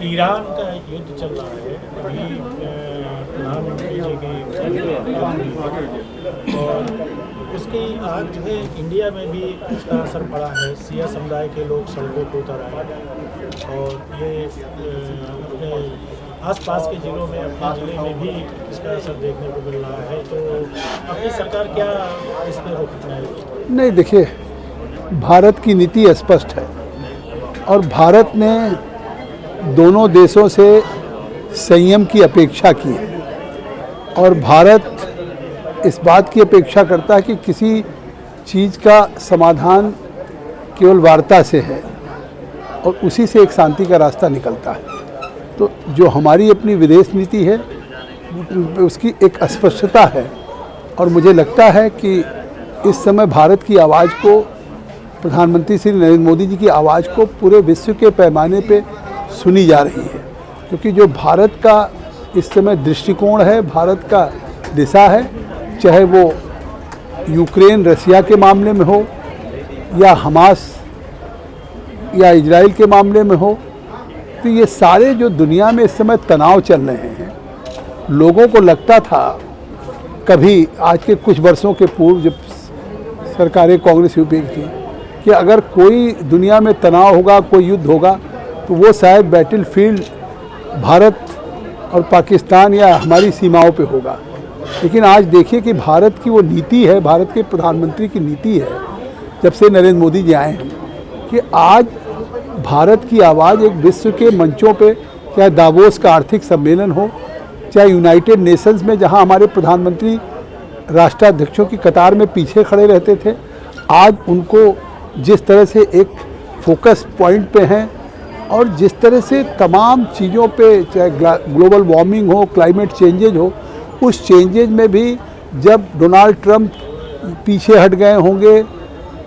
Iran का युद्ध चल रहा है अभी, प्रधानमंत्री जी की और उसकी आज जो है इंडिया में भी उसका असर पड़ा है। सिया समुदाय के लोग सड़कों पर उतर आए और ये अपने आसपास के ज़िलों में, अपने ज़िले में भी इसका असर देखने को मिल रहा है। तो अपनी सरकार क्या इस पर रोक अपनाएगी? नहीं, देखिए, भारत की नीति स्पष्ट है और भारत ने दोनों देशों से संयम की अपेक्षा की है और भारत इस बात की अपेक्षा करता है कि किसी चीज़ का समाधान केवल वार्ता से है और उसी से एक शांति का रास्ता निकलता है। तो जो हमारी अपनी विदेश नीति है उसकी एक स्पष्टता है और मुझे लगता है कि इस समय भारत की आवाज़ को, प्रधानमंत्री श्री नरेंद्र मोदी जी की आवाज़ को पूरे विश्व के पैमाने पे सुनी जा रही है, क्योंकि जो भारत का इस समय दृष्टिकोण है, भारत का दिशा है, चाहे वो यूक्रेन रसिया के मामले में हो या हमास या इजराइल के मामले में हो, तो ये सारे जो दुनिया में इस समय तनाव चल रहे हैं, लोगों को लगता था कभी आज के कुछ वर्षों के पूर्व जब सरकारें कांग्रेस यूपीए की थी कि अगर कोई दुनिया में तनाव होगा, कोई युद्ध होगा तो वो शायद बैटलफील्ड भारत और पाकिस्तान या हमारी सीमाओं पे होगा। लेकिन आज देखिए कि भारत की वो नीति है, भारत के प्रधानमंत्री की नीति है जब से नरेंद्र मोदी जी आए हैं कि आज भारत की आवाज़ एक विश्व के मंचों पे, चाहे दावोस का आर्थिक सम्मेलन हो, चाहे यूनाइटेड नेशंस में जहां हमारे प्रधानमंत्री राष्ट्राध्यक्षों की कतार में पीछे खड़े रहते थे, आज उनको जिस तरह से एक फोकस पॉइंट पे हैं और जिस तरह से तमाम चीज़ों पे, चाहे ग्लोबल वार्मिंग हो, क्लाइमेट चेंजेज हो, उस चेंजेज में भी जब डोनाल्ड ट्रंप पीछे हट गए होंगे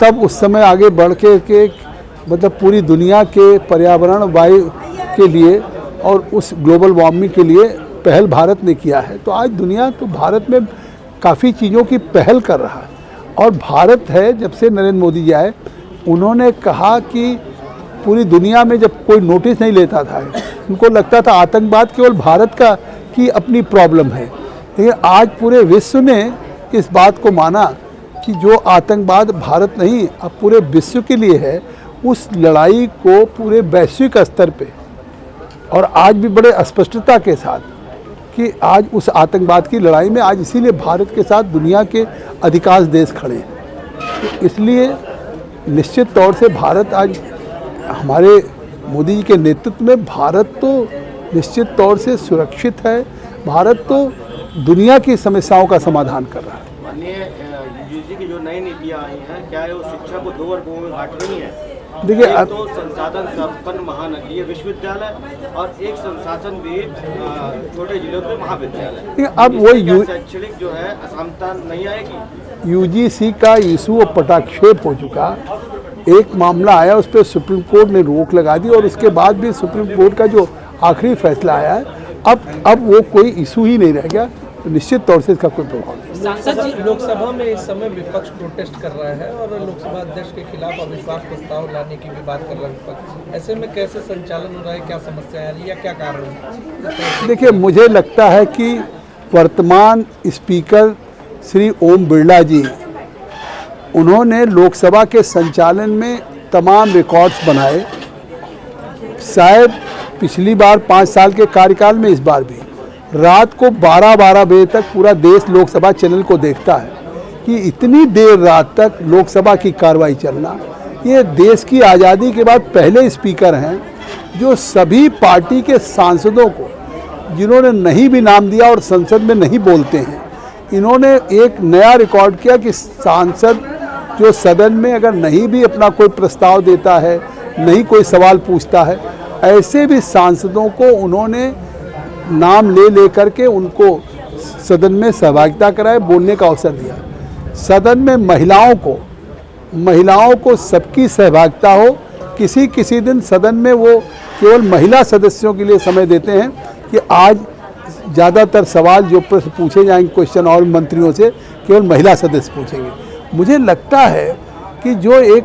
तब उस समय आगे बढ़ के मतलब पूरी दुनिया के पर्यावरण, वायु के लिए और उस ग्लोबल वार्मिंग के लिए पहल भारत ने किया है। तो आज दुनिया तो भारत में काफ़ी चीज़ों की पहल कर रहा है और भारत है, जब से नरेंद्र मोदी जी आए उन्होंने कहा कि पूरी दुनिया में जब कोई नोटिस नहीं लेता था, उनको लगता था आतंकवाद केवल भारत का की अपनी प्रॉब्लम है, लेकिन आज पूरे विश्व ने इस बात को माना कि जो आतंकवाद भारत नहीं अब पूरे विश्व के लिए है, उस लड़ाई को पूरे वैश्विक स्तर पे और आज भी बड़े स्पष्टता के साथ कि आज उस आतंकवाद की लड़ाई में आज इसीलिए भारत के साथ दुनिया के अधिकांश देश खड़े हैं। तो इसलिए निश्चित तौर से भारत आज हमारे मोदी जी के नेतृत्व में भारत तो निश्चित तौर से सुरक्षित है, भारत तो दुनिया की समस्याओं का समाधान कर रहा है। माननीय यूजीसी की जो नई नीतियाँ आई हैं, क्या है वो शिक्षा को दो वर्गों में बांट रही है? देखिए, एक तो संसाधन संपन्न महानगरीय विश्वविद्यालय और एक संसाधन विहीन छोटे जिलों के महाविद्यालय। अब वो शैक्षणिक जो है असमानता नहीं आएगी। यूजीसी का इशू और पटाक्षेप हो चुका। एक मामला आया, उस पर सुप्रीम कोर्ट ने रोक लगा दी और उसके बाद भी सुप्रीम कोर्ट का जो आखिरी फैसला आया है, अब वो कोई इशू ही नहीं रह गया, तो निश्चित तौर से इसका कोई प्रभाव नहीं। सांसद जी, लोकसभा में इस समय विपक्ष प्रोटेस्ट कर रहा है और लोकसभा अध्यक्ष के खिलाफ अविश्वास प्रस्ताव लाने की भी बात कर रहा है विपक्ष। ऐसे में कैसे संचालन हो रहा है, क्या समस्या आ रही है या क्या कारण है? देखिए, मुझे लगता है कि वर्तमान स्पीकर श्री ओम बिरला जी, उन्होंने लोकसभा के संचालन में तमाम रिकॉर्ड्स बनाए। शायद पिछली बार 5 साल के कार्यकाल में, इस बार भी रात को 12-12 बजे तक पूरा देश लोकसभा चैनल को देखता है कि इतनी देर रात तक लोकसभा की कार्रवाई चलना। ये देश की आज़ादी के बाद पहले स्पीकर हैं जो सभी पार्टी के सांसदों को, जिन्होंने नहीं भी नाम दिया और संसद में नहीं बोलते हैं, इन्होंने एक नया रिकॉर्ड किया कि सांसद जो सदन में अगर नहीं भी अपना कोई प्रस्ताव देता है, नहीं कोई सवाल पूछता है, ऐसे भी सांसदों को उन्होंने नाम ले करके उनको सदन में सहभागिता कराए, बोलने का अवसर दिया। सदन में महिलाओं को सबकी सहभागिता हो। किसी दिन सदन में वो केवल महिला सदस्यों के लिए समय देते हैं कि आज ज़्यादातर सवाल जो प्रश्न पूछे जाएंगे क्वेश्चन और मंत्रियों से, केवल महिला सदस्य पूछेंगे। मुझे लगता है कि जो एक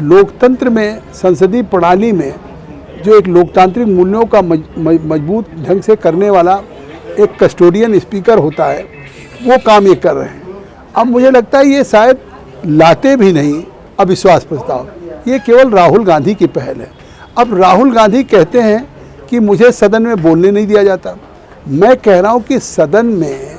लोकतंत्र में, संसदीय प्रणाली में जो एक लोकतांत्रिक मूल्यों का मजबूत ढंग से करने वाला एक कस्टोडियन स्पीकर होता है, वो काम ये कर रहे हैं। अब मुझे लगता है ये शायद लाते भी नहीं अविश्वास प्रस्ताव, ये केवल राहुल गांधी की पहल है। अब राहुल गांधी कहते हैं कि मुझे सदन में बोलने नहीं दिया जाता। मैं कह रहा हूँ कि सदन में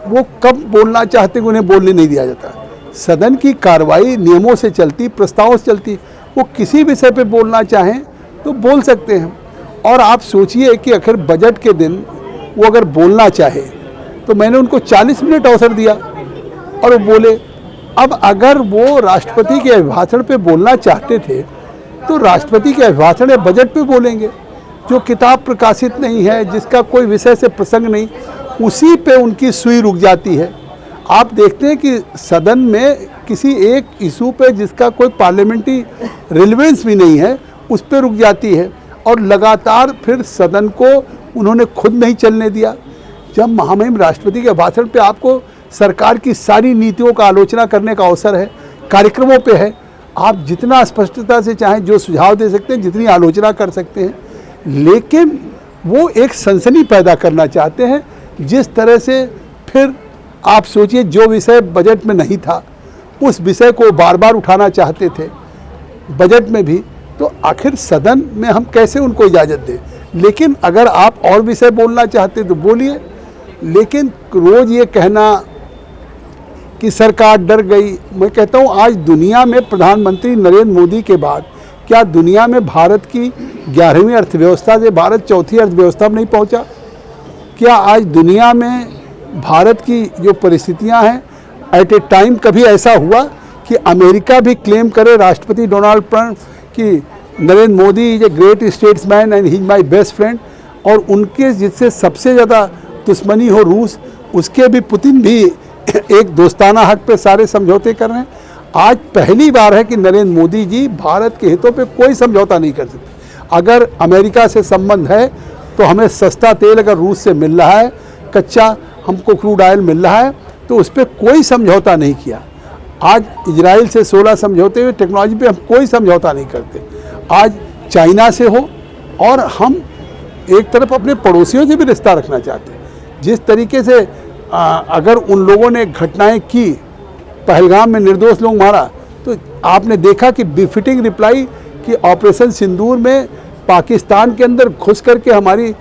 वो कब बोलना चाहते कि उन्हें बोलने नहीं दिया जाता। सदन की कार्रवाई नियमों से चलती, प्रस्तावों से चलती। वो किसी विषय पे बोलना चाहें तो बोल सकते हैं। और आप सोचिए कि आखिर बजट के दिन वो अगर बोलना चाहे तो मैंने उनको 40 मिनट अवसर दिया और वो बोले। अब अगर वो राष्ट्रपति के अभिभाषण पे बोलना चाहते थे तो राष्ट्रपति के अभिभाषण या बजट पे बोलेंगे। जो किताब प्रकाशित नहीं है, जिसका कोई विषय से प्रसंग नहीं, उसी पे उनकी सुई रुक जाती है। आप देखते हैं कि सदन में किसी एक इशू पे जिसका कोई पार्लियामेंट्री रिलेवेंस भी नहीं है, उस पर रुक जाती है और लगातार फिर सदन को उन्होंने खुद नहीं चलने दिया। जब महामहिम राष्ट्रपति के भाषण पे आपको सरकार की सारी नीतियों का आलोचना करने का अवसर है, कार्यक्रमों पे है, आप जितना स्पष्टता से चाहें जो सुझाव दे सकते हैं, जितनी आलोचना कर सकते हैं, लेकिन वो एक सनसनी पैदा करना चाहते हैं। जिस तरह से फिर आप सोचिए जो विषय बजट में नहीं था उस विषय को बार बार उठाना चाहते थे बजट में भी, तो आखिर सदन में हम कैसे उनको इजाज़त दें। लेकिन अगर आप और विषय बोलना चाहते तो बोलिए, लेकिन रोज़ ये कहना कि सरकार डर गई, मैं कहता हूँ आज दुनिया में प्रधानमंत्री नरेंद्र मोदी के बाद क्या दुनिया में भारत की 11वीं अर्थव्यवस्था से भारत चौथी अर्थव्यवस्था में नहीं पहुँचा? क्या आज दुनिया में भारत की जो परिस्थितियां हैं, एट ए टाइम कभी ऐसा हुआ कि अमेरिका भी क्लेम करे राष्ट्रपति डोनाल्ड ट्रंप कि Narendra Modi is a great statesman and he is my best friend, और उनके जिससे सबसे ज़्यादा दुश्मनी हो रूस, उसके भी पुतिन भी एक दोस्ताना हक पे सारे समझौते कर रहे हैं। आज पहली बार है कि नरेंद्र मोदी जी भारत के हितों पे कोई समझौता नहीं कर सकते। अगर अमेरिका से संबंध है तो हमें सस्ता तेल अगर रूस से मिल रहा है, कच्चा हमको क्रूड ऑयल मिल रहा है, तो उस पर कोई समझौता नहीं किया। आज इजराइल से 16 समझौते हुए, टेक्नोलॉजी पे हम कोई समझौता नहीं करते। आज चाइना से हो, और हम एक तरफ अपने पड़ोसियों से भी रिश्ता रखना चाहते हैं। जिस तरीके से अगर उन लोगों ने घटनाएं की, पहलगाम में निर्दोष लोग मारा, तो आपने देखा कि बिफिटिंग रिप्लाई कि ऑपरेशन सिंदूर में पाकिस्तान के अंदर घुस करके हमारी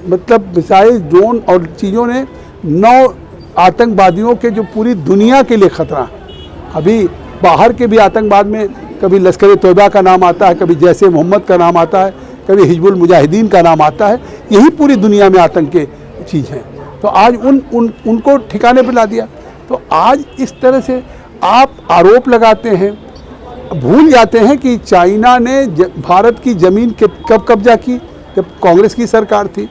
मतलब मिसाइल, ड्रोन और चीज़ों ने 9 आतंकवादियों के जो पूरी दुनिया के लिए ख़तरा, अभी बाहर के भी आतंकवाद में कभी लश्कर तोयबा का नाम आता है, कभी जैसे मोहम्मद का नाम आता है, कभी हिजबुल मुजाहिदीन का नाम आता है, यही पूरी दुनिया में आतंक के चीज़ हैं। तो आज उनको ठिकाने पर ला दिया। तो आज इस तरह से आप आरोप लगाते हैं, भूल जाते हैं कि चाइना ने भारत की ज़मीन कब कब्जा की, जब कांग्रेस की सरकार थी।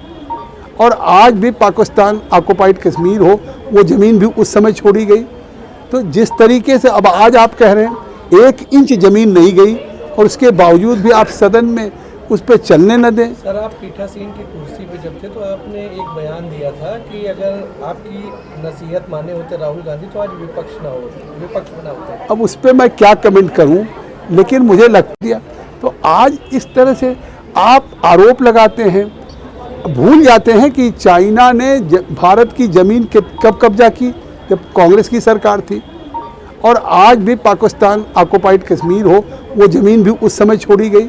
और आज भी पाकिस्तान ऑक्युपाइड कश्मीर हो, वो ज़मीन भी उस समय छोड़ी गई। तो जिस तरीके से अब आज आप कह रहे हैं 1 इंच ज़मीन नहीं गई, और उसके बावजूद भी आप सदन में उस पर चलने न दें। सर, आप पीठासीन की कुर्सी पे जब थे तो आपने एक बयान दिया था कि अगर आपकी नसीहत माने होते राहुल गांधी तो आज विपक्ष बना होता। अब उस पर मैं क्या कमेंट करूं, लेकिन मुझे लग दिया। तो आज इस तरह से आप आरोप लगाते हैं, भूल जाते हैं कि चाइना ने भारत की ज़मीन कब कब्जा की, जब कांग्रेस की सरकार थी। और आज भी पाकिस्तान ऑक्युपाइड कश्मीर हो, वो ज़मीन भी उस समय छोड़ी गई।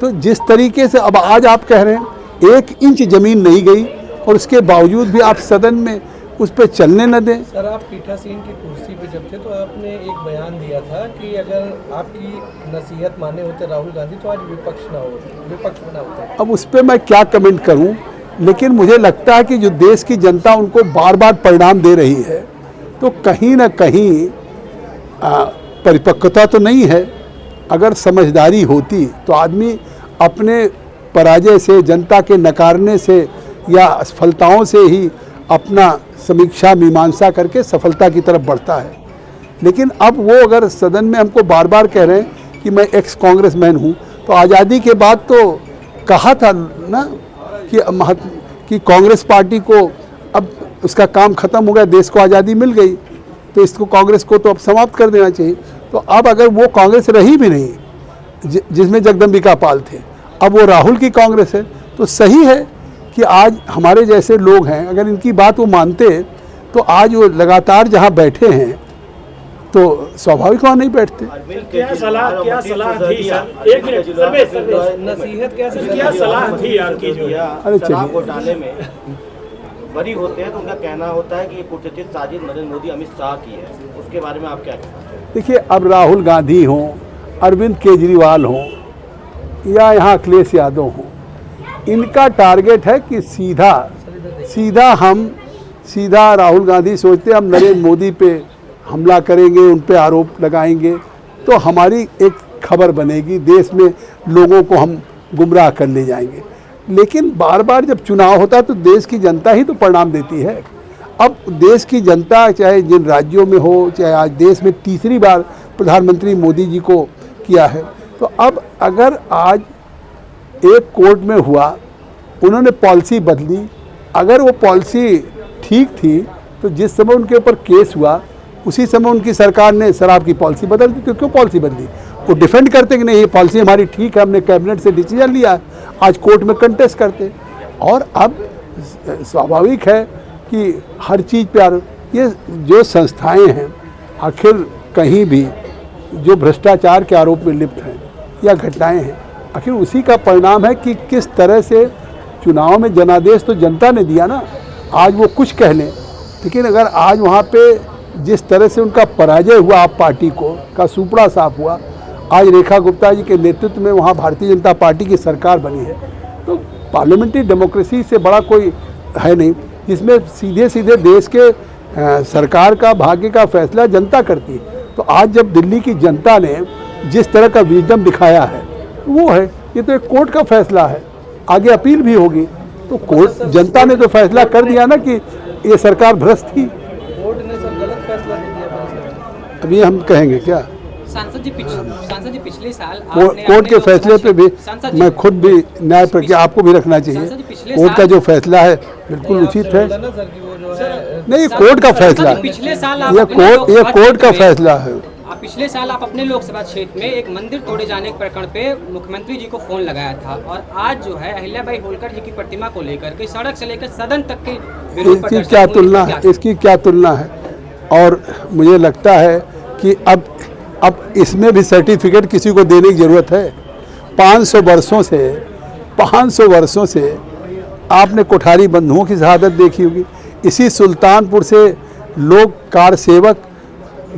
तो जिस तरीके से अब आज आप कह रहे हैं 1 इंच ज़मीन नहीं गई, और उसके बावजूद भी आप सदन में उस पर चलने न दें। सर, आप पीठासीन की कुर्सी पे जब थे तो आपने एक बयान दिया था कि अगर आपकी नसीहत माने होते राहुल गांधी तो आज विपक्ष बना होता। अब उस पर मैं क्या कमेंट करूं, लेकिन मुझे लगता है कि जो देश की जनता उनको बार बार परिणाम दे रही है, तो कहीं ना कहीं परिपक्वता तो नहीं है। अगर समझदारी होती तो आदमी अपने पराजय से, जनता के नकारने से या असफलताओं से ही अपना समीक्षा मीमांसा करके सफलता की तरफ बढ़ता है। लेकिन अब वो अगर सदन में हमको बार बार कह रहे हैं कि मैं एक्स कांग्रेसमैन हूँ, तो आज़ादी के बाद तो कहा था ना कि कांग्रेस पार्टी को अब उसका काम ख़त्म हो गया, देश को आज़ादी मिल गई, तो इसको कांग्रेस को तो अब समाप्त कर देना चाहिए। तो अब अगर वो कांग्रेस रही भी नहीं जिसमें जगदम्बिका पाल थे, अब वो राहुल की कांग्रेस है, तो सही है कि आज हमारे जैसे लोग हैं, अगर इनकी बात वो मानते तो आज वो लगातार जहाँ बैठे हैं तो स्वाभाविक वहाँ नहीं बैठते। क्या सलाह थी सर? एक मिनट नसीहत क्या सलाह थी आपकी जो? अरे चलिए। शराब घोटाले में बरी होते हैं तो उनका कहना होता है कि ये कुटचित साजिश नरेंद्र मोदी अमित शाह की है, उसके बारे में आप क्या कहना चाहते हैं? देखिए, अब राहुल गांधी हों, अरविंद केजरीवाल हों या यहाँ अखिलेश यादव हों, इनका टारगेट है कि सीधा राहुल गांधी सोचते हैं हम नरेंद्र मोदी पे हमला करेंगे, उन पे आरोप लगाएंगे तो हमारी एक खबर बनेगी, देश में लोगों को हम गुमराह कर ले जाएंगे। लेकिन बार बार जब चुनाव होता है तो देश की जनता ही तो परिणाम देती है। अब देश की जनता चाहे जिन राज्यों में हो, चाहे आज देश में तीसरी बार प्रधानमंत्री मोदी जी को किया है, तो अब अगर आज एक कोर्ट में हुआ, उन्होंने पॉलिसी बदली, अगर वो पॉलिसी ठीक थी तो जिस समय उनके ऊपर केस हुआ उसी समय उनकी सरकार ने शराब की पॉलिसी बदल दी। तो क्यों पॉलिसी बदली? वो डिफेंड करते कि नहीं ये पॉलिसी हमारी ठीक है, हमने कैबिनेट से डिसीजन लिया है, आज कोर्ट में कंटेस्ट करते। और अब स्वाभाविक है कि हर चीज़ पे ये जो संस्थाएं हैं आखिर कहीं भी जो भ्रष्टाचार के आरोप में लिप्त हैं या घटनाएं हैं, आखिर उसी का परिणाम है कि किस तरह से चुनाव में जनादेश तो जनता ने दिया ना। आज वो कुछ कह लें, लेकिन अगर आज वहाँ पे जिस तरह से उनका पराजय हुआ, आप पार्टी को का सुपड़ा साफ हुआ, आज रेखा गुप्ता जी के नेतृत्व में वहाँ भारतीय जनता पार्टी की सरकार बनी है, तो पार्लियामेंट्री डेमोक्रेसी से बड़ा कोई है नहीं जिसमें सीधे सीधे देश के सरकार का भाग्य का फैसला जनता करती है। तो आज जब दिल्ली की जनता ने जिस तरह का विजडम दिखाया है वो है, ये तो एक कोर्ट का फैसला है, आगे अपील भी होगी। तो कोर्ट जनता ने तो फैसला कर दिया ना कि ये सरकार भ्रष्ट थी। कोर्ट ने सब गलत फैसला दे दिया। अभी हम कहेंगे क्या? सांसद जी पिछले साल कोर्ट के फैसले पे भी मैं खुद भी न्याय प्रक्रिया आपको भी रखना चाहिए। कोर्ट का जो फैसला है बिल्कुल उचित है। नहीं, कोर्ट का फैसला है, पिछले साल ये कोर्ट का फैसला है। पिछले साल आप अपने लोकसभा क्षेत्र में एक मंदिर तोड़े जाने के प्रकरण पे मुख्यमंत्री जी को फोन लगाया था, और आज जो है अहिल्याबाई होलकर जी की प्रतिमा को लेकर के सड़क से लेकर सदन तक के विरोध इसकी क्या तुलना है? इसकी क्या तुलना है? और मुझे लगता है कि अब इसमें भी सर्टिफिकेट किसी को देने की ज़रूरत है। 500 वर्षों से आपने कोठारी बंधुओं की शहादत देखी होगी। इसी सुल्तानपुर से लोग कार सेवक,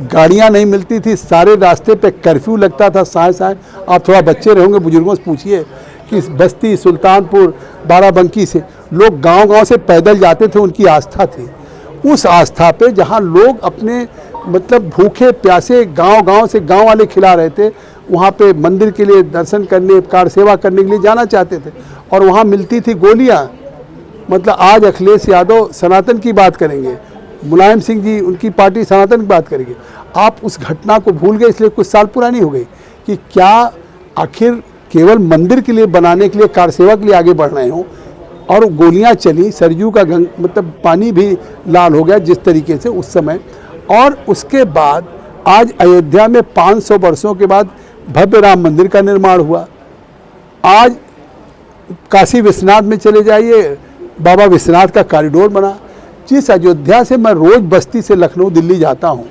गाड़ियां नहीं मिलती थी, सारे रास्ते पे कर्फ्यू लगता था साए। आप थोड़ा बच्चे रहोगे, बुजुर्गों से पूछिए कि बस्ती, सुल्तानपुर, बाराबंकी से लोग गांव-गांव से पैदल जाते थे, उनकी आस्था थी। उस आस्था पे जहां लोग अपने मतलब भूखे प्यासे गांव-गांव से गांव वाले खिला रहे थे, वहाँ पे मंदिर के लिए दर्शन करने, कार सेवा करने के लिए जाना चाहते थे, और वहाँ मिलती थी गोलियाँ। मतलब आज अखिलेश यादव सनातन की बात करेंगे, मुलायम सिंह जी उनकी पार्टी सनातन की बात करेंगे। आप उस घटना को भूल गए, इसलिए कुछ साल पुरानी हो गई कि क्या आखिर केवल मंदिर के लिए बनाने के लिए कार सेवा के लिए आगे बढ़ रहे हों, और गोलियां चली, सरयू का मतलब पानी भी लाल हो गया जिस तरीके से उस समय। और उसके बाद आज अयोध्या में 500 वर्षों के बाद भव्य राम मंदिर का निर्माण हुआ। आज काशी विश्वनाथ में चले जाइए, बाबा विश्वनाथ का कॉरिडोर बना। जिस अयोध्या से मैं रोज़ बस्ती से लखनऊ दिल्ली जाता हूँ,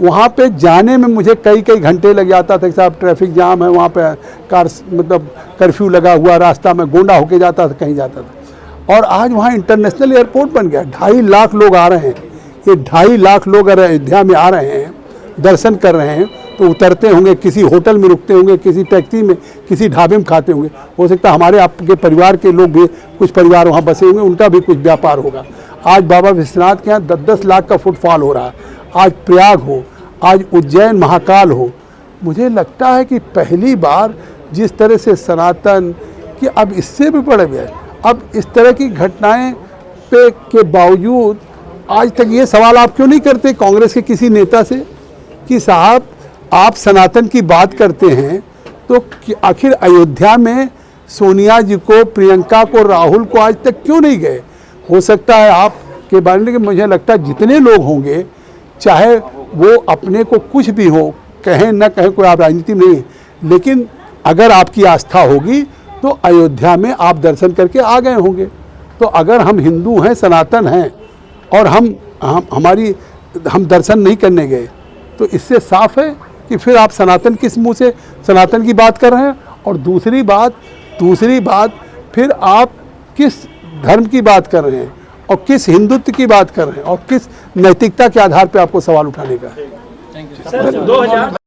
वहाँ पे जाने में मुझे कई घंटे लग जाता था कि साहब ट्रैफिक जाम है, वहाँ पे कार मतलब कर्फ्यू लगा हुआ, रास्ता में गोंडा होके जाता था, कहीं जाता था। और आज वहाँ इंटरनेशनल एयरपोर्ट बन गया। 2.5 लाख लोग आ रहे हैं। ये 2.5 लाख लोग अगर अयोध्या में आ रहे हैं, दर्शन कर रहे हैं, तो उतरते होंगे, किसी होटल में रुकते होंगे, किसी टैक्सी में, किसी ढाबे में खाते होंगे। हो सकता है हमारे आपके परिवार के लोग भी, कुछ परिवार वहाँ बसे होंगे, उनका भी कुछ व्यापार होगा। आज बाबा विश्वनाथ के यहाँ 10-10 लाख का फुटफॉल हो रहा है। आज प्रयाग हो, आज उज्जैन महाकाल हो। मुझे लगता है कि पहली बार जिस तरह से सनातन कि अब इससे भी बढ़ गया, अब इस तरह की घटनाएं पे के बावजूद आज तक ये सवाल आप क्यों नहीं करते कांग्रेस के किसी नेता से कि साहब आप सनातन की बात करते हैं तो आखिर अयोध्या में सोनिया जी को, प्रियंका को, राहुल को आज तक क्यों नहीं गए? हो सकता है आपके बारे में, लेकिन मुझे लगता है जितने लोग होंगे, चाहे वो अपने को कुछ भी हो, कहें न कहें, कोई आप राजनीति में नहीं है, लेकिन अगर आपकी आस्था होगी तो अयोध्या में आप दर्शन करके आ गए होंगे। तो अगर हम हिंदू हैं, सनातन हैं, और हम दर्शन नहीं करने गए, तो इससे साफ है कि फिर आप सनातन किस मुंह से सनातन की बात कर रहे हैं। और दूसरी बात फिर आप किस धर्म की बात कर रहे हैं और किस हिंदुत्व की बात कर रहे हैं और किस नैतिकता के आधार पर आपको सवाल उठाने का है। सर 2000